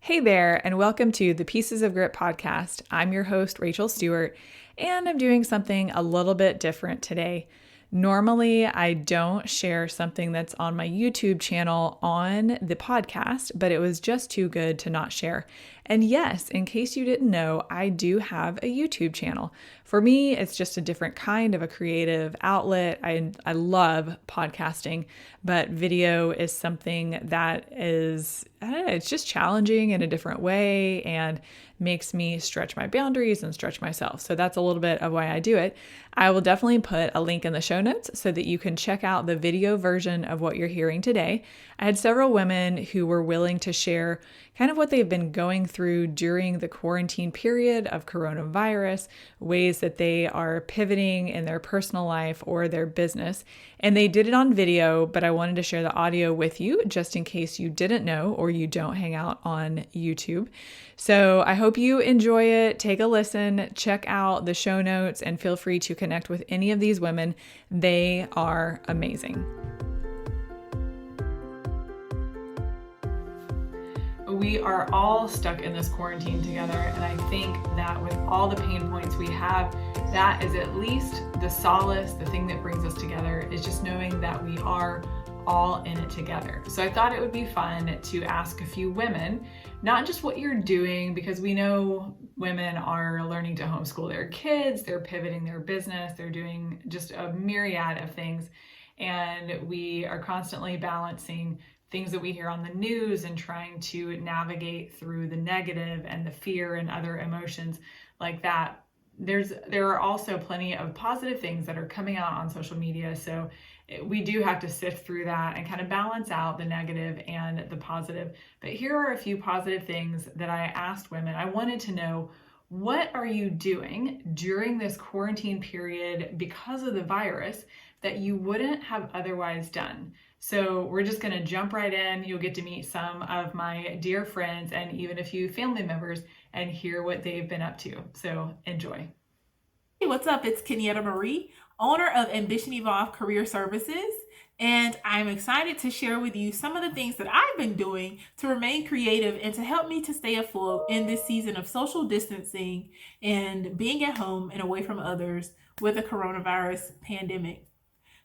Hey there, and welcome to the Pieces of Grit podcast. I'm your host, Rachel Stewart, and I'm doing something a little bit different today. Normally, I don't share something that's on my YouTube channel on the podcast, but it was just too good to not share. And yes, in case you didn't know, I do have a YouTube channel. For me, it's just a different kind of a creative outlet. I love podcasting, but video is something that is, I don't know, it's just challenging in a different way and makes me stretch my boundaries and stretch myself. So that's a little bit of why I do it. I will definitely put a link in the show notes so that you can check out the video version of what you're hearing today. I had several women who were willing to share kind of what they've been going through during the quarantine period of coronavirus, ways that they are pivoting in their personal life or their business. And they did it on video, but I wanted to share the audio with you just in case you didn't know or you don't hang out on YouTube. So I hope you enjoy it. Take a listen, check out the show notes, and feel free to connect with any of these women. They are amazing. We are all stuck in this quarantine together, and I think that with all the pain points we have, that is at least the solace, the thing that brings us together, is just knowing that we are all in it together. So I thought it would be fun to ask a few women, not just what you're doing, because we know women are learning to homeschool their kids, they're pivoting their business, they're doing just a myriad of things, and we are constantly balancing things that we hear on the news and trying to navigate through the negative and the fear and other emotions like that. There are also plenty of positive things that are coming out on social media. So we do have to sift through that and kind of balance out the negative and the positive. But here are a few positive things that I asked women. I wanted to know, what are you doing during this quarantine period because of the virus that you wouldn't have otherwise done? So we're just going to jump right in. You'll get to meet some of my dear friends and even a few family members and hear what they've been up to. So enjoy. Hey, what's up? It's Kenyatta Marie, owner of Ambition Evolve Career Services, and I'm excited to share with you some of the things that I've been doing to remain creative and to help me to stay afloat in this season of social distancing and being at home and away from others with the coronavirus pandemic.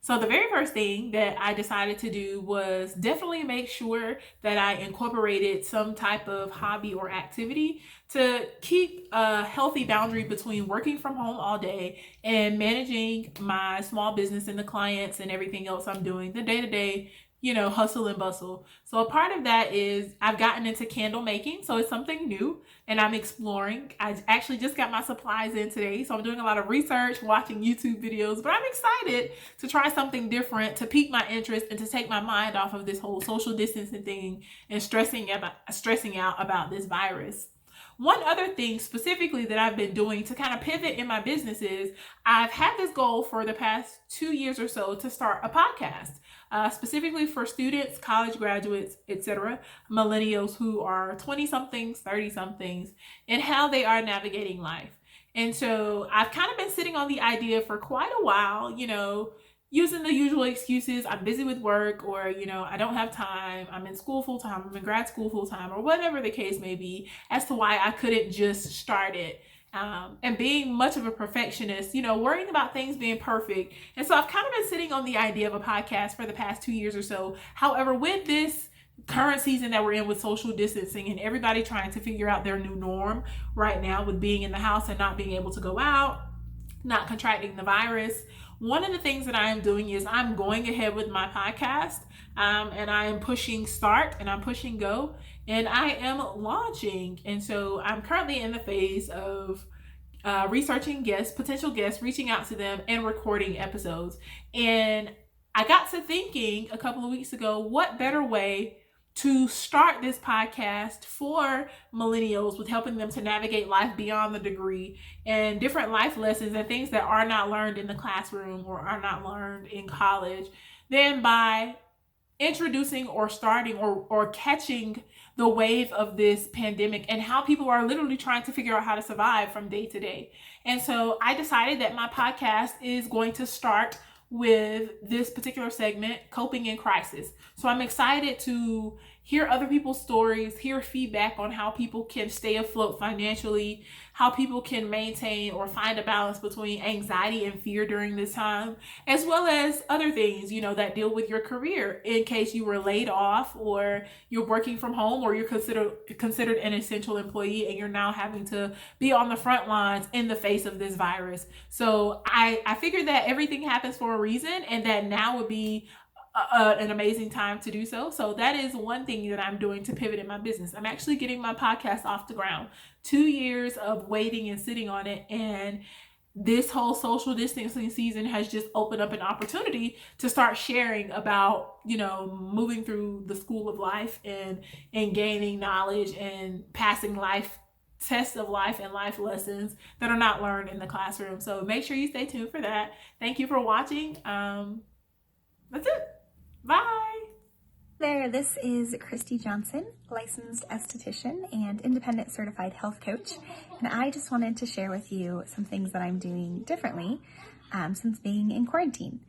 So the very first thing that I decided to do was definitely make sure that I incorporated some type of hobby or activity to keep a healthy boundary between working from home all day and managing my small business and the clients and everything else I'm doing, the day-to-day, hustle and bustle. So a part of that is I've gotten into candle making. So it's something new and I'm exploring. I actually just got my supplies in today. So I'm doing a lot of research, watching YouTube videos, but I'm excited to try something different, to pique my interest and to take my mind off of this whole social distancing thing and stressing out about this virus. One other thing specifically that I've been doing to kind of pivot in my business is I've had this goal for the past 2 years or so to start a podcast, specifically for students, college graduates, etc., millennials who are 20-somethings, 30-somethings, and how they are navigating life. And so I've kind of been sitting on the idea for quite a while, using the usual excuses. I'm busy with work, or, I don't have time. I'm in school full time. I'm in grad school full time, or whatever the case may be, as to why I couldn't just start it. And being much of a perfectionist, worrying about things being perfect. And so I've kind of been sitting on the idea of a podcast for the past 2 years or so. However, with this current season that we're in with social distancing and everybody trying to figure out their new norm right now with being in the house and not being able to go out, not contracting the virus, one of the things that I am doing is I'm going ahead with my podcast, and I am pushing start and I'm pushing go, and I am launching. And so I'm currently in the phase of researching potential guests, reaching out to them and recording episodes. And I got to thinking a couple of weeks ago, what better way to start this podcast for millennials with helping them to navigate life beyond the degree and different life lessons and things that are not learned in the classroom or are not learned in college, than by introducing or starting or catching the wave of this pandemic and how people are literally trying to figure out how to survive from day to day. And so I decided that my podcast is going to start with this particular segment, Coping in Crisis. So I'm excited to hear other people's stories, hear feedback on how people can stay afloat financially, how people can maintain or find a balance between anxiety and fear during this time, as well as other things, that deal with your career in case you were laid off or you're working from home or you're considered an essential employee and you're now having to be on the front lines in the face of this virus. So I figured that everything happens for a reason and that now would be an amazing time to do so. So that is one thing that I'm doing to pivot in my business. I'm actually getting my podcast off the ground. 2 years of waiting and sitting on it, and this whole social distancing season has just opened up an opportunity to start sharing about, moving through the school of life and gaining knowledge and passing life tests of life and life lessons that are not learned in the classroom. So make sure you stay tuned for that. Thank you for watching. That's it. Bye. There, this is Christy Johnson, licensed esthetician and independent certified health coach, and I just wanted to share with you some things that I'm doing differently since being in quarantine.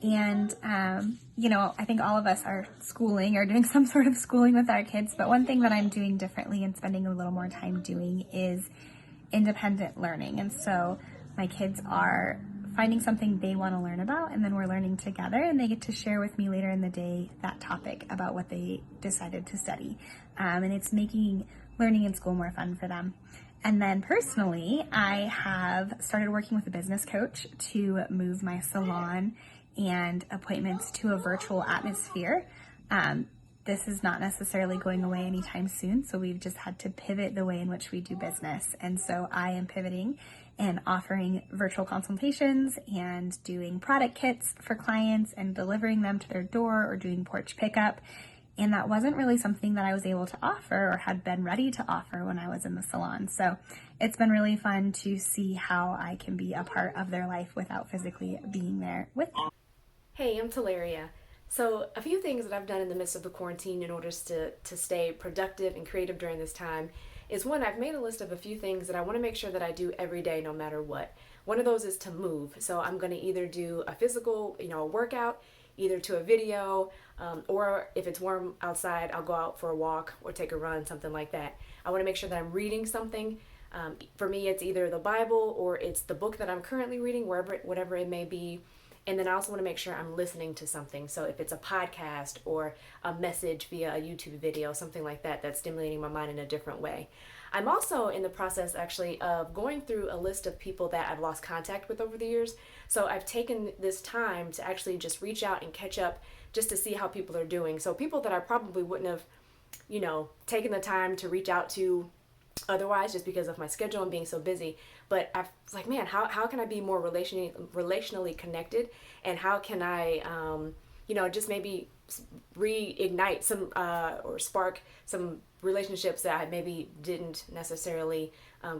And, I think all of us are doing some sort of schooling with our kids, but one thing that I'm doing differently and spending a little more time doing is independent learning. And so my kids are finding something they want to learn about, and then we're learning together, and they get to share with me later in the day that topic about what they decided to study. And it's making learning in school more fun for them. And then personally, I have started working with a business coach to move my salon and appointments to a virtual atmosphere. This is not necessarily going away anytime soon, so we've just had to pivot the way in which we do business. And so I am pivoting and offering virtual consultations and doing product kits for clients and delivering them to their door or doing porch pickup. And that wasn't really something that I was able to offer or had been ready to offer when I was in the salon. So it's been really fun to see how I can be a part of their life without physically being there with them. Hey, I'm Talaria. So a few things that I've done in the midst of the quarantine in order to stay productive and creative during this time is, one, I've made a list of a few things that I want to make sure that I do every day no matter what. One of those is to move. So I'm going to either do a physical, a workout, either to a video, or if it's warm outside, I'll go out for a walk or take a run, something like that. I want to make sure that I'm reading something. For me, it's either the Bible or it's the book that I'm currently reading, whatever it may be. And then I also want to make sure I'm listening to something. So if it's a podcast or a message via a YouTube video, something like that, that's stimulating my mind in a different way. I'm also in the process actually of going through a list of people that I've lost contact with over the years. So I've taken this time to actually just reach out and catch up just to see how people are doing. So people that I probably wouldn't have, taken the time to reach out to otherwise, just because of my schedule and being so busy. But I was like, man, how can I be more relationally connected, and how can I, just maybe reignite some or spark some relationships that I maybe didn't necessarily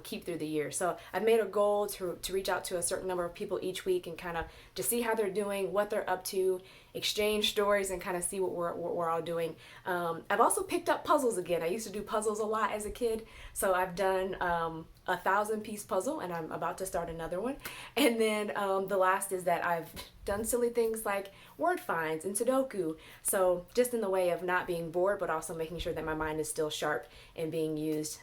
keep through the year. So I've made a goal to reach out to a certain number of people each week and kind of to see how they're doing, what they're up to, exchange stories, and kind of see what we're all doing. I've also picked up puzzles again. I used to do puzzles a lot as a kid, so I've done a 1,000-piece puzzle, and I'm about to start another one. And then the last is that I've done silly things like word finds and Sudoku. So just in the way of not being bored, but also making sure that my mind is still sharp and being used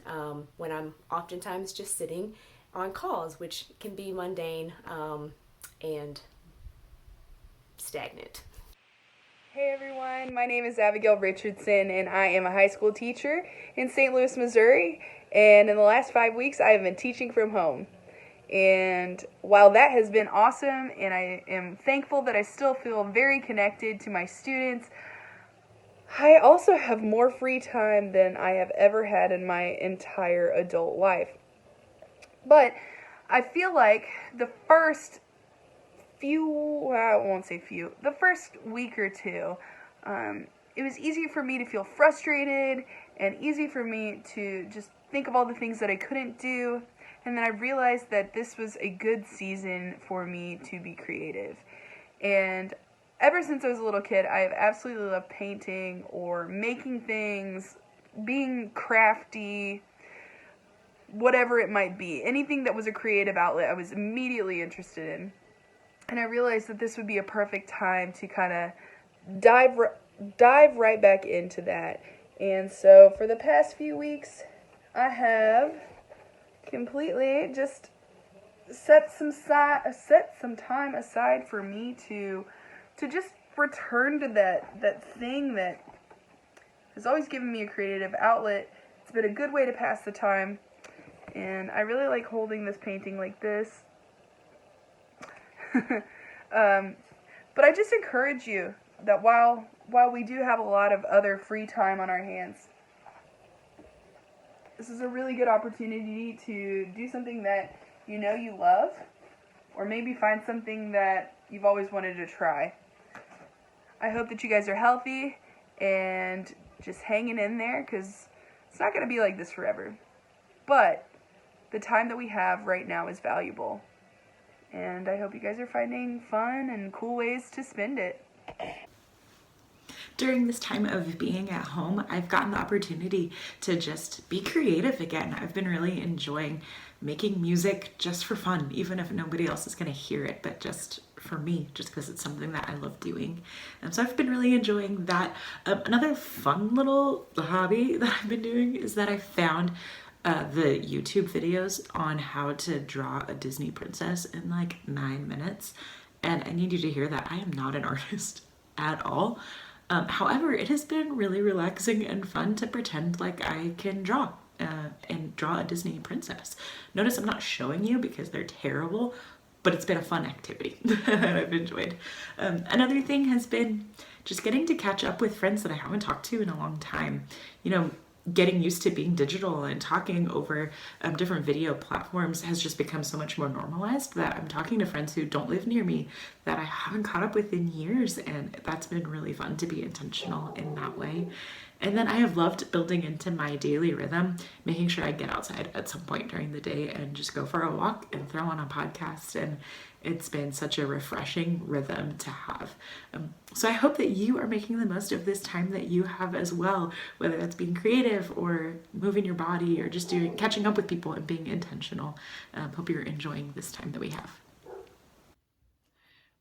when I'm oftentimes just sitting on calls, which can be mundane and stagnant. Hey everyone, my name is Abigail Richardson, and I am a high school teacher in St. Louis, Missouri. And in the last 5 weeks, I have been teaching from home. And while that has been awesome, and I am thankful that I still feel very connected to my students, I also have more free time than I have ever had in my entire adult life. But I feel like the first week or two, it was easy for me to feel frustrated and easy for me to just think of all the things that I couldn't do. And then I realized that this was a good season for me to be creative. And ever since I was a little kid, I have absolutely loved painting or making things, being crafty, whatever it might be. Anything that was a creative outlet, I was immediately interested in. And I realized that this would be a perfect time to kind of dive right back into that And so for the past few weeks, I have completely just set some time aside for me to just return to that thing that has always given me a creative outlet. It's been a good way to pass the time, and I really like holding this painting like this. But I just encourage you that while we do have a lot of other free time on our hands, this is a really good opportunity to do something that you know you love, or maybe find something that you've always wanted to try. I hope that you guys are healthy and just hanging in there, because it's not going to be like this forever. But the time that we have right now is valuable. And I hope you guys are finding fun and cool ways to spend it. During this time of being at home, I've gotten the opportunity to just be creative again. I've been really enjoying making music just for fun, even if nobody else is going to hear it, but just for me, just because it's something that I love doing. And so I've been really enjoying that. Another fun little hobby that I've been doing is that I found the YouTube videos on how to draw a Disney princess in like 9 minutes. And I need you to hear that I am not an artist at all. However, it has been really relaxing and fun to pretend like I can draw and draw a Disney princess. Notice I'm not showing you because they're terrible, but it's been a fun activity that I've enjoyed. Another thing has been just getting to catch up with friends that I haven't talked to in a long time. You know, getting used to being digital and talking over different video platforms has just become so much more normalized that I'm talking to friends who don't live near me that I haven't caught up with in years, and that's been really fun to be intentional in that way. And then I have loved building into my daily rhythm, making sure I get outside at some point during the day and just go for a walk and throw on a podcast. And it's been such a refreshing rhythm to have. So I hope that you are making the most of this time that you have as well, whether that's being creative or moving your body or just catching up with people and being intentional. Hope you're enjoying this time that we have.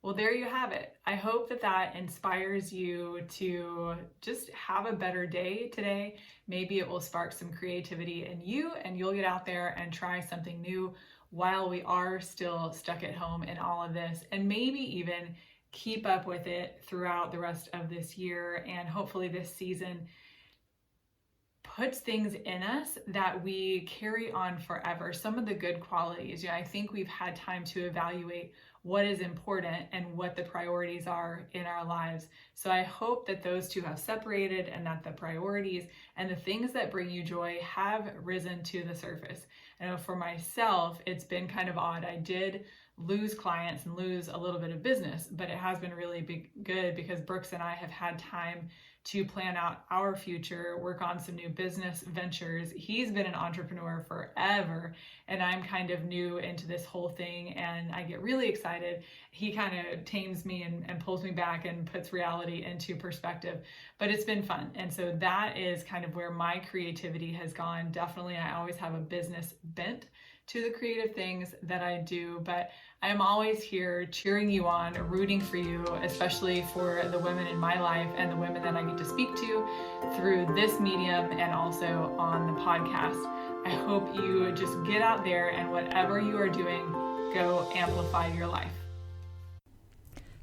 Well, there you have it. I hope that inspires you to just have a better day today. Maybe it will spark some creativity in you and you'll get out there and try something new while we are still stuck at home in all of this, and maybe even keep up with it throughout the rest of this year. And hopefully this season puts things in us that we carry on forever. Some of the good qualities, I think we've had time to evaluate what is important and what the priorities are in our lives. So I hope that those two have separated and that the priorities and the things that bring you joy have risen to the surface. I know for myself, it's been kind of odd. I did lose clients and lose a little bit of business, but it has been really good because Brooks and I have had time to plan out our future, work on some new business ventures. He's been an entrepreneur forever, and I'm kind of new into this whole thing, and I get really excited. He kind of tames me and pulls me back and puts reality into perspective, but it's been fun. And so that is kind of where my creativity has gone. Definitely, I always have a business bent to the creative things that I do, but I'm always here cheering you on, rooting for you, especially for the women in my life and the women that I get to speak to through this medium and also on the podcast. I hope you just get out there and whatever you are doing, go amplify your life.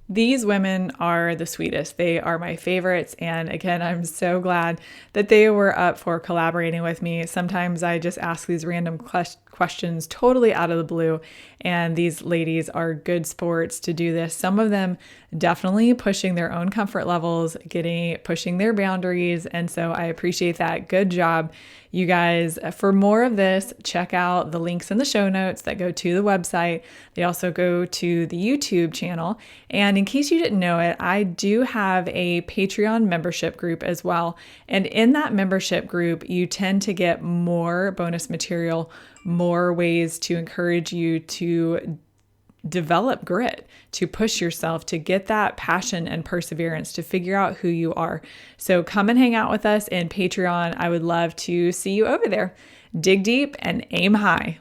These women are the sweetest. They are my favorites. And again, I'm so glad that they were up for collaborating with me. Sometimes I just ask these random questions totally out of the blue, and these ladies are good sports to do this. Some of them definitely pushing their own comfort levels, pushing their boundaries. And so I appreciate that. Good job, you guys. For more of this, check out the links in the show notes that go to the website. They also go to the YouTube channel. And in case you didn't know it, I do have a Patreon membership group as well. And in that membership group, you tend to get more bonus material, more ways to encourage you to develop grit, to push yourself, to get that passion and perseverance, to figure out who you are. So come and hang out with us in Patreon. I would love to see you over there. Dig deep and aim high.